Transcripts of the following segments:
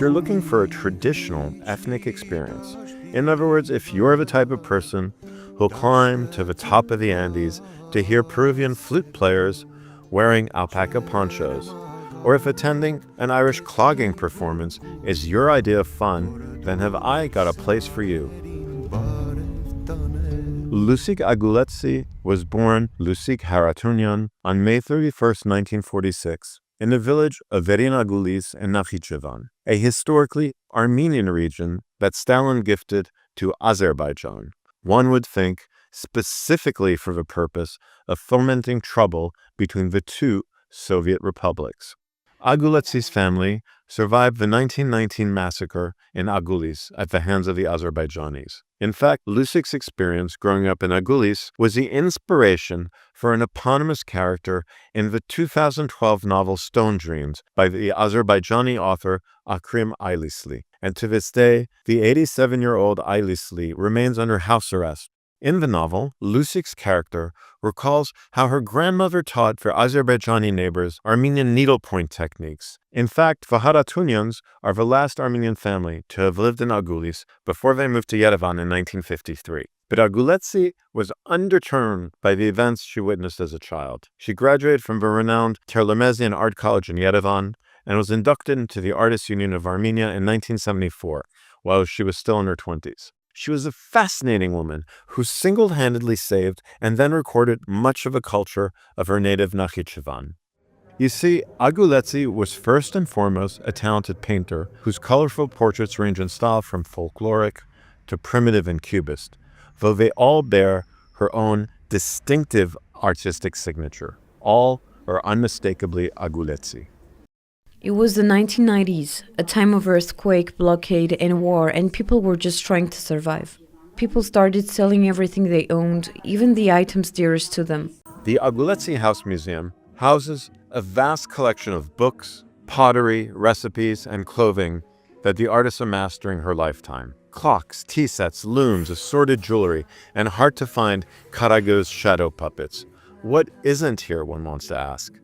you're looking for a traditional ethnic experience, in other words, if you're the type of person who'll climb to the top of the Andes to hear Peruvian flute players wearing alpaca ponchos, or if attending an Irish clogging performance is your idea of fun, then have I got a place for you. Lusik Aguletsi was born Lusik Haratunian on May 31st, 1946, in the village of Aguletsi in Nakhichevan, a historically Armenian region that Stalin gifted to Azerbaijan. One would think specifically for the purpose of fomenting trouble between the two Soviet republics. Aguletsi's family survived the 1919 massacre in Aguletsi at the hands of the Azerbaijanis. In fact, Lusik's experience growing up in Aguletsi was the inspiration for an eponymous character in the 2012 novel Stone Dreams by the Azerbaijani author Akrim Aylisli. And to this day, the 87-year-old Aylisli remains under house arrest. In the novel, Lusik's character recalls how her grandmother taught their Azerbaijani neighbors Armenian needlepoint techniques. In fact, the Haratunians are the last Armenian family to have lived in Aguletsi before they moved to Yerevan in 1953. But Aguletsi was undeterred by the events she witnessed as a child. She graduated from the renowned Terlemezian Art College in Yerevan and was inducted into the Artists Union of Armenia in 1974, while she was still in her 20s. She was a fascinating woman who single-handedly saved and then recorded much of the culture of her native Nakhichevan. You see, Aguletsi was first and foremost a talented painter whose colorful portraits range in style from folkloric to primitive and cubist, though they all bear her own distinctive artistic signature. All are unmistakably Aguletsi. It was the 1990s, a time of earthquake, blockade, and war, and people were just trying to survive. People started selling everything they owned, even the items dearest to them. The Aguletsi House Museum houses a vast collection of books, pottery, recipes, and clothing that the artist amassed during her lifetime. Clocks, tea sets, looms, assorted jewelry, and hard-to-find Karagöz shadow puppets. What isn't here, one wants to ask?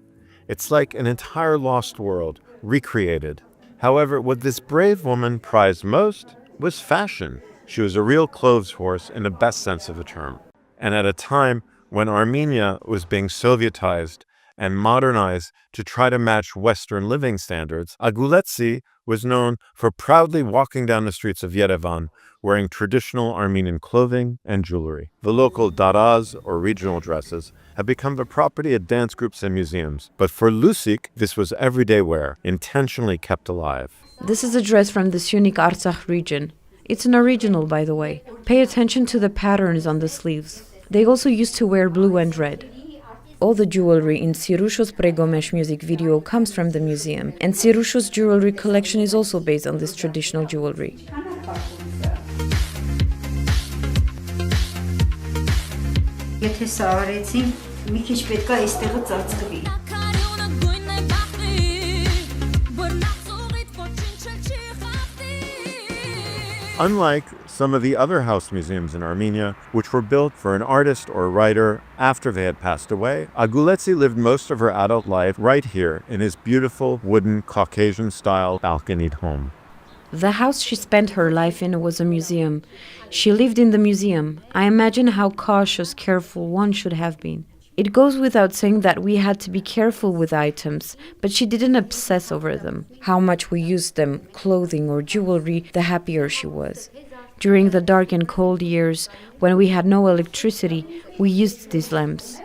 It's like an entire lost world, recreated. However, what this brave woman prized most was fashion. She was a real clothes horse in the best sense of the term. And at a time when Armenia was being Sovietized and modernized to try to match Western living standards, Aguletsi was known for proudly walking down the streets of Yerevan wearing traditional Armenian clothing and jewelry. The local daraz, or regional dresses, have become the property of dance groups and museums. But for Lusik, this was everyday wear, intentionally kept alive. This is a dress from the Syunik Artsakh region. It's an original, by the way. Pay attention to the patterns on the sleeves. They also used to wear blue and red. All the jewelry in Sirusho's Pregomesh music video comes from the museum, and Sirusho's jewelry collection is also based on this traditional jewelry. Unlike some of the other house museums in Armenia, which were built for an artist or writer after they had passed away, Aguletsi lived most of her adult life right here in his beautiful wooden Caucasian-style balconied home. The house she spent her life in was a museum. She lived in the museum. I imagine how cautious, careful one should have been. It goes without saying that we had to be careful with items, but she didn't obsess over them. How much we used them, clothing or jewelry, the happier she was. During the dark and cold years, when we had no electricity, we used these lamps.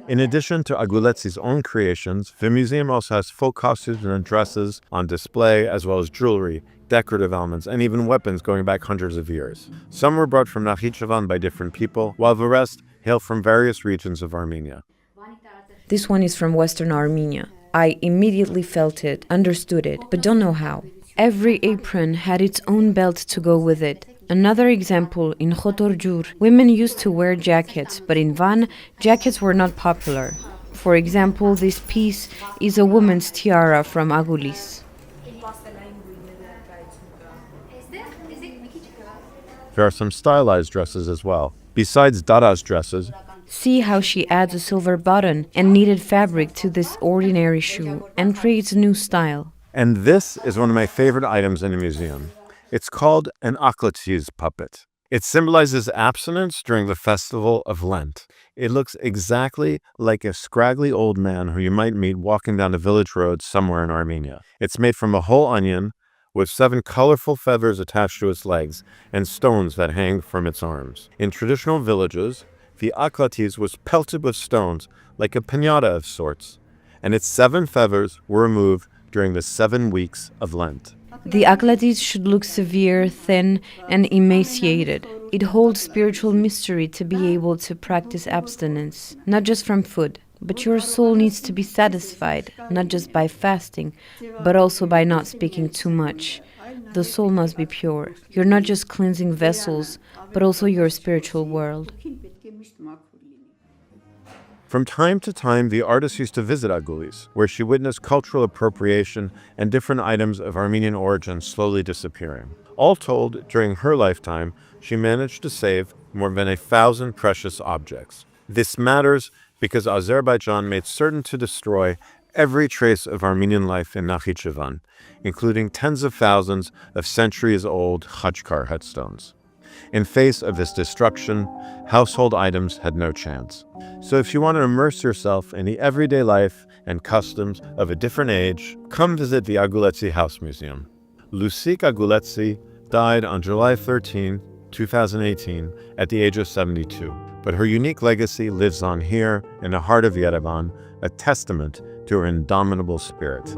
In addition to Aguletsi's own creations, the museum also has folk costumes and dresses on display, as well as jewelry, decorative elements, and even weapons going back hundreds of years. Some were brought from Nakhichevan by different people, while the rest hail from various regions of Armenia. This one is from Western Armenia. I immediately felt it, understood it, but don't know how. Every apron had its own belt to go with it. Another example, in Khotorjur, women used to wear jackets, but in Van, jackets were not popular. For example, this piece is a woman's tiara from Aguletsi. There are some stylized dresses as well. Besides Dada's dresses, see how she adds a silver button and knitted fabric to this ordinary shoe and creates a new style. And this is one of my favorite items in a museum. It's called an Aguletsi puppet. It symbolizes abstinence during the festival of Lent. It looks exactly like a scraggly old man who you might meet walking down a village road somewhere in Armenia. It's made from a whole onion with 7 colorful feathers attached to its legs and stones that hang from its arms. In traditional villages, the Aguletsi was pelted with stones like a piñata of sorts, and its 7 feathers were removed during the 7 weeks of Lent. The Aguletsi should look severe, thin, and emaciated. It holds spiritual mystery to be able to practice abstinence, not just from food, but your soul needs to be satisfied, not just by fasting, but also by not speaking too much. The soul must be pure. You're not just cleansing vessels, but also your spiritual world. From time to time, the artist used to visit Aguletsi, where she witnessed cultural appropriation and different items of Armenian origin slowly disappearing. All told, during her lifetime, she managed to save more than 1,000 precious objects. This matters because Azerbaijan made certain to destroy every trace of Armenian life in Nakhichevan, including tens of thousands of centuries-old Khachkar headstones. In face of this destruction, household items had no chance. So if you want to immerse yourself in the everyday life and customs of a different age, come visit the Aguletsi House Museum. Lusik Aguletsi died on July 13, 2018, at the age of 72. But her unique legacy lives on here in the heart of Yerevan, a testament to her indomitable spirit.